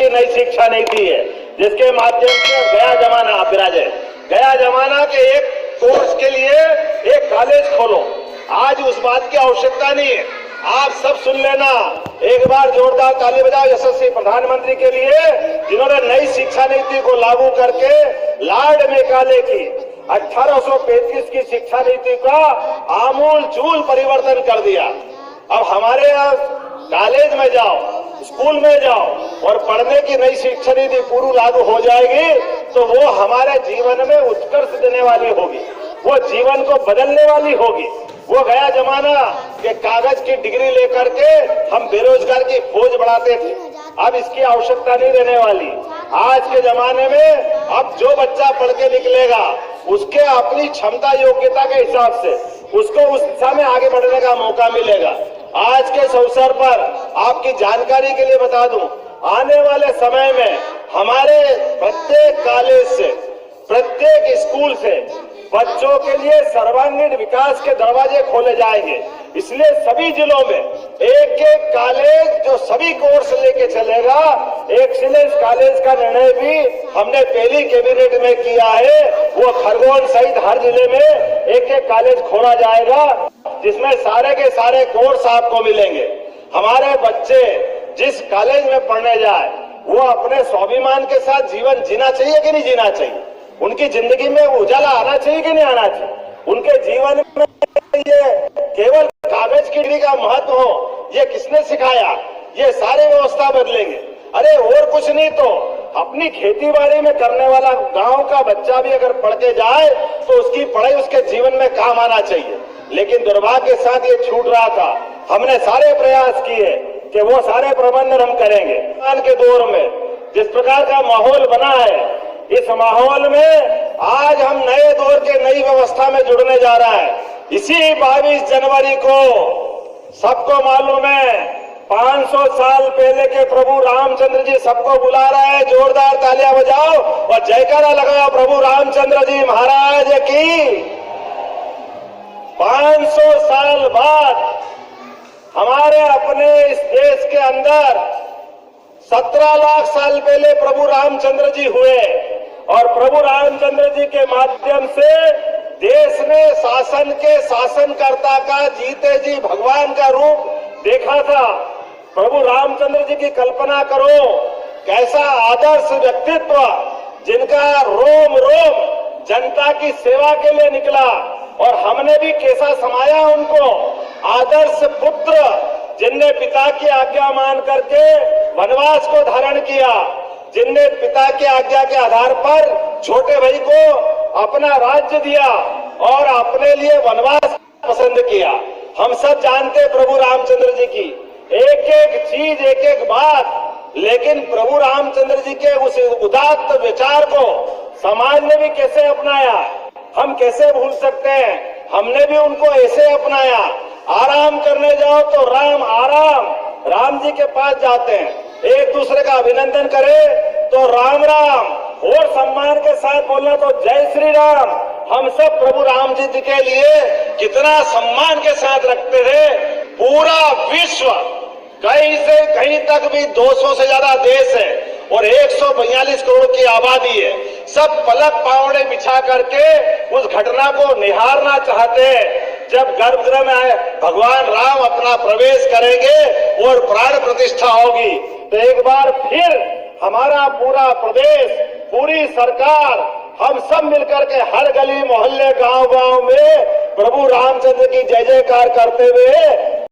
की नई शिक्षा नीति है, जिसके माध्यम से गया जमाना, आप विराजे, गया जमाना के एक कोर्स के लिए एक कॉलेज खोलो। आज उस बात की आवश्यकता नहीं है। आप सब सुन लेना, एक बार जोरदार ताली बजाओ यशस्वी प्रधानमंत्री के लिए, जिन्होंने नई शिक्षा नीति को लागू करके लॉर्ड मेकाले की 1835 की शिक्षा नीति का आमूल चूल परिवर्तन कर दिया। अब हमारे यहाँ कॉलेज में जाओ, स्कूल में जाओ और पढ़ने की नई शिक्षा नीति पूरी लागू हो जाएगी तो वो हमारे जीवन में उत्कर्ष देने वाली होगी, वो जीवन को बदलने वाली होगी। वो गया जमाना के कागज की डिग्री लेकर के हम बेरोजगार की फौज बढ़ाते थे, अब इसकी आवश्यकता नहीं रहने वाली। आज के जमाने में अब जो बच्चा पढ़ के निकलेगा उसके अपनी क्षमता योग्यता के हिसाब से उसको उस दिशा में आगे बढ़ने का मौका मिलेगा। आज के इस अवसर पर आपकी जानकारी के लिए बता दूं, आने वाले समय में हमारे प्रत्येक कॉलेज से, प्रत्येक स्कूल से बच्चों के लिए सर्वांगीण विकास के दरवाजे खोले जाएंगे। इसलिए सभी जिलों में एक एक कॉलेज जो सभी कोर्स लेके चलेगा, एक्सीलेंस कॉलेज का निर्णय भी हमने पहली कैबिनेट में किया है। वो खरगोन सहित हर जिले में एक एक कॉलेज खोला जाएगा, जिसमें सारे के सारे कोर्स आपको मिलेंगे। हमारे बच्चे जिस कॉलेज में पढ़ने जाए वो अपने स्वाभिमान के साथ जीवन जीना चाहिए कि नहीं जीना चाहिए, उनकी जिंदगी में उजाला आना चाहिए कि नहीं आना चाहिए, उनके जीवन में ये केवल कागज की डिग्री का महत्व हो ये किसने सिखाया, ये सारे व्यवस्था बदलेंगे। अरे और कुछ नहीं तो अपनी खेती बाड़ी में करने वाला गांव का बच्चा भी अगर पढ़ के जाए तो उसकी पढ़ाई उसके जीवन में काम आना चाहिए। लेकिन दुर्भाग्य के साथ ये छूट रहा था। हमने सारे प्रयास किए कि वो सारे प्रबंधन हम करेंगे। आज के दौर में जिस प्रकार का माहौल बना है, इस माहौल में आज हम नए दौर के नई व्यवस्था में जुड़ने जा रहा है। इसी 22 जनवरी को सबको मालूम है 500 साल पहले के प्रभु रामचंद्र जी सबको बुला रहा है। जोरदार तालियां बजाओ और जयकारा लगाओ प्रभु रामचंद्र जी महाराज की। 500 साल बाद हमारे अपने इस देश के अंदर 17 लाख साल पहले प्रभु रामचंद्र जी हुए और प्रभु रामचंद्र जी के माध्यम से देश ने शासन के शासनकर्ता का जीते जी भगवान का रूप देखा था। प्रभु रामचंद्र जी की कल्पना करो, कैसा आदर्श व्यक्तित्व, जिनका रोम रोम जनता की सेवा के लिए निकला और हमने भी कैसा समाया उनको। आदर्श पुत्र जिनने पिता की आज्ञा मान करके वनवास को धारण किया, जिनने पिता की आज्ञा के आधार पर छोटे भाई को अपना राज्य दिया और अपने लिए वनवास पसंद किया। हम सब जानते प्रभु रामचंद्र जी की एक एक चीज, एक एक बात, लेकिन प्रभु रामचंद्र जी के उस उदात्त विचार को समाज ने भी कैसे अपनाया, हम कैसे भूल सकते हैं। हमने भी उनको ऐसे अपनाया। आराम करने जाओ तो राम आराम, राम जी के पास जाते हैं। एक दूसरे का अभिनंदन करें तो राम राम, और सम्मान के साथ बोलना तो जय श्री राम। हम सब प्रभु राम जी के लिए कितना सम्मान के साथ रखते थे। पूरा विश्व कहीं से कहीं तक भी 200 से ज्यादा देश है और 142 करोड़ की आबादी है। सब पलक पावड़े बिछा करके उस घटना को निहारना चाहते हैं जब गर्भगृह में भगवान राम अपना प्रवेश करेंगे और प्राण प्रतिष्ठा होगी। तो एक बार फिर हमारा पूरा प्रदेश, पूरी सरकार, हम सब मिलकर के हर गली मोहल्ले गांव गांव में प्रभु रामचंद्र की जय जयकार करते हुए